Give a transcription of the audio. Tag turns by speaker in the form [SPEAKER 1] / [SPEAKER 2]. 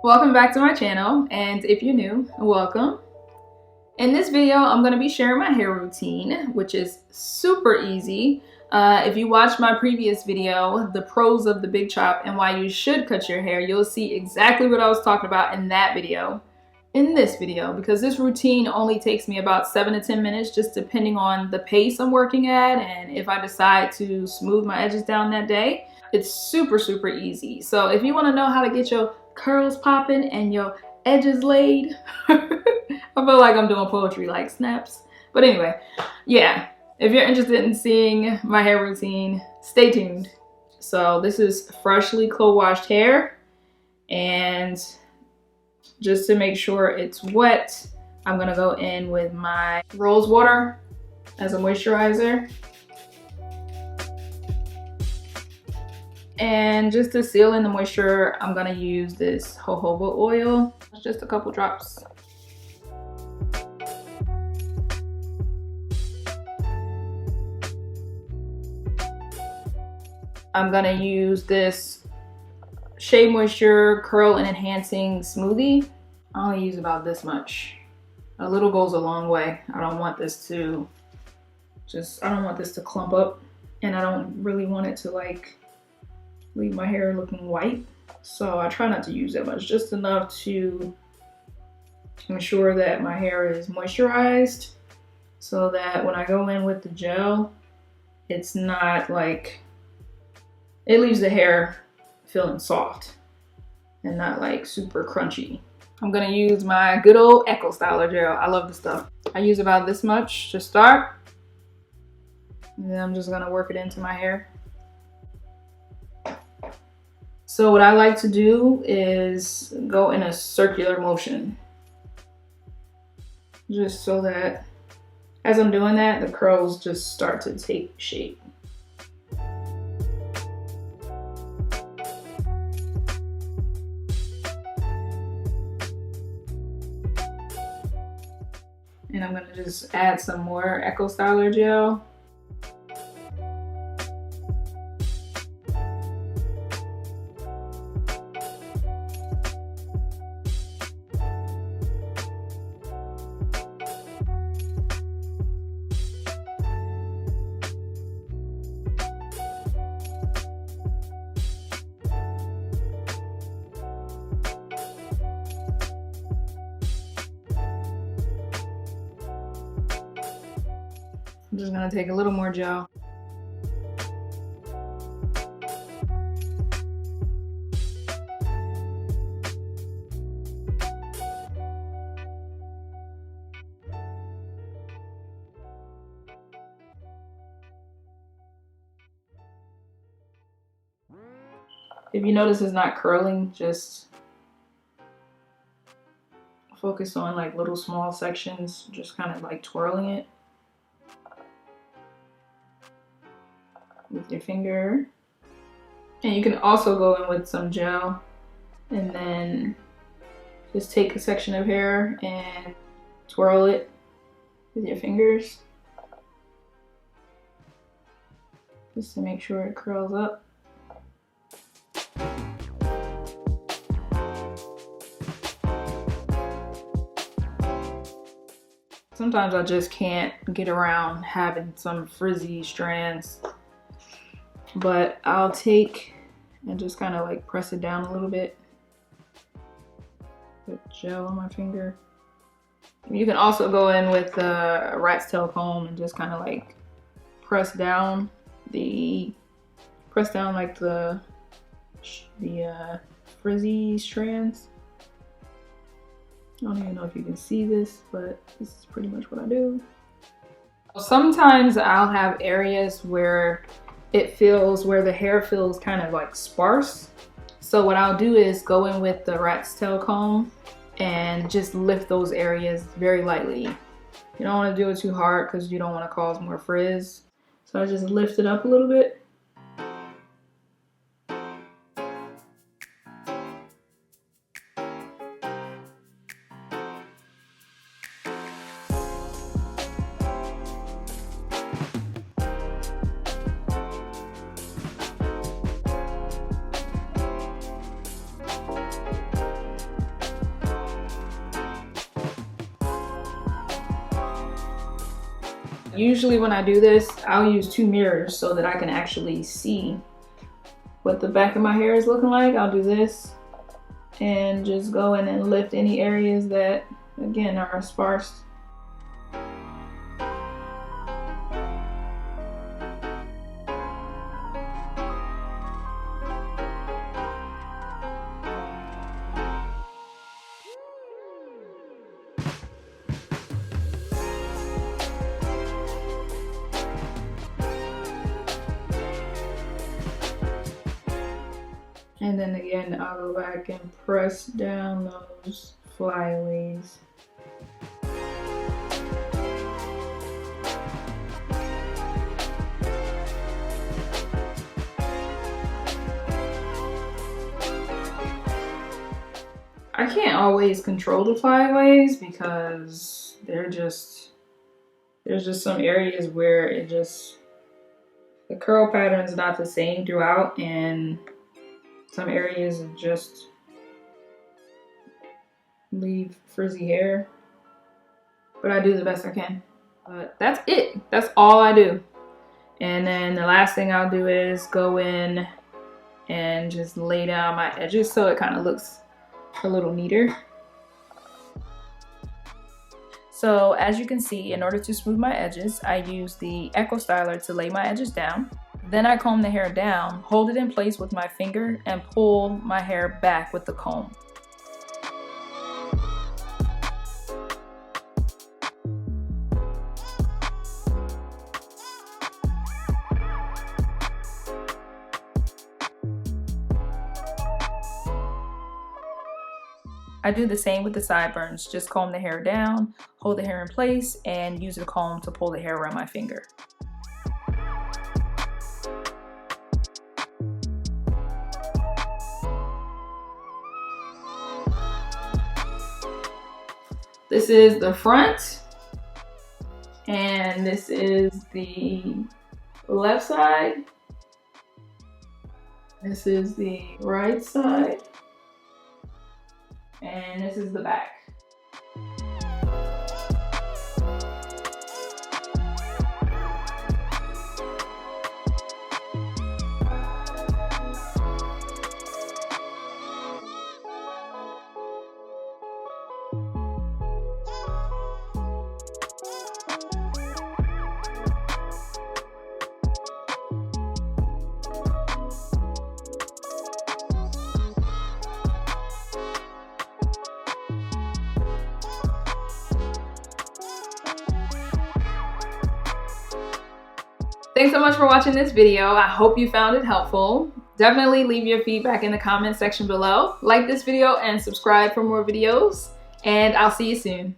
[SPEAKER 1] Welcome back to my channel, and if you're new, welcome. In this video, I'm going to be sharing my hair routine, which is super easy. If you watched my previous video, the pros of the big chop and why you should cut your hair, you'll see exactly what I was talking about in that video. In this video, because this routine only takes me about 7 to 10 minutes, just depending on the pace I'm working at and if I decide to smooth my edges down that day. It's super easy. So if you want to know how to get your curls popping and your edges laid, I feel like I'm doing poetry, like snaps. But anyway, yeah, if you're interested in seeing my hair routine, stay tuned. So this is freshly co-washed hair, and just to make sure it's wet, I'm gonna go in with my rosewater as a moisturizer. And just to seal in the moisture, I'm gonna use this jojoba oil, just a couple drops. I'm gonna use this Shea Moisture Curl and Enhancing Smoothie. I only use about this much. A little goes a long way. I don't want this to clump up, and I don't really want it to like leave my hair looking white. So I try not to use that much, just enough to ensure that my hair is moisturized, so that when I go in with the gel, it's not like, it leaves the hair feeling soft and not like super crunchy. I'm gonna use my good old Echo Styler gel. I love this stuff. I use about this much to start, and then I'm just gonna work it into my hair. So what I like to do is go in a circular motion, just so that as I'm doing that, the curls just start to take shape. And I'm gonna just add some more Echo Styler gel. I'm just gonna take a little more gel. If you notice it's not curling, just focus on like little small sections, just kind of like twirling it with your finger. And you can also go in with some gel and then just take a section of hair and twirl it with your fingers, just to make sure it curls up. Sometimes I just can't get around having some frizzy strands, but I'll take and just kind of like press it down a little bit with gel on my finger. You can also go in with a rat's tail comb and just kind of like press down like the frizzy strands. I don't even know if you can see this, but this is pretty much what I do. Sometimes I'll have areas where the hair feels kind of like sparse. So what I'll do is go in with the rat's tail comb and just lift those areas very lightly. You don't want to do it too hard because you don't want to cause more frizz. So I just lift it up a little bit. Usually when I do this, I'll use 2 mirrors so that I can actually see what the back of my hair is looking like. I'll do this and just go in and lift any areas that, again, are sparse. And then again, I'll go back and press down those flyaways. I can't always control the flyaways because there's just some areas where the curl pattern is not the same throughout, and some areas just leave frizzy hair, but I do the best I can. But that's it. That's all I do. And then the last thing I'll do is go in and just lay down my edges so it kind of looks a little neater. So as you can see, in order to smooth my edges, I use the Echo Styler to lay my edges down. Then I comb the hair down, hold it in place with my finger, and pull my hair back with the comb. I do the same with the sideburns. Just comb the hair down, hold the hair in place, and use the comb to pull the hair around my finger. This is the front, and this is the left side. This is the right side, and this is the back. Thanks so much for watching this video. I hope you found it helpful. Definitely leave your feedback in the comment section below. Like this video and subscribe for more videos, and I'll see you soon.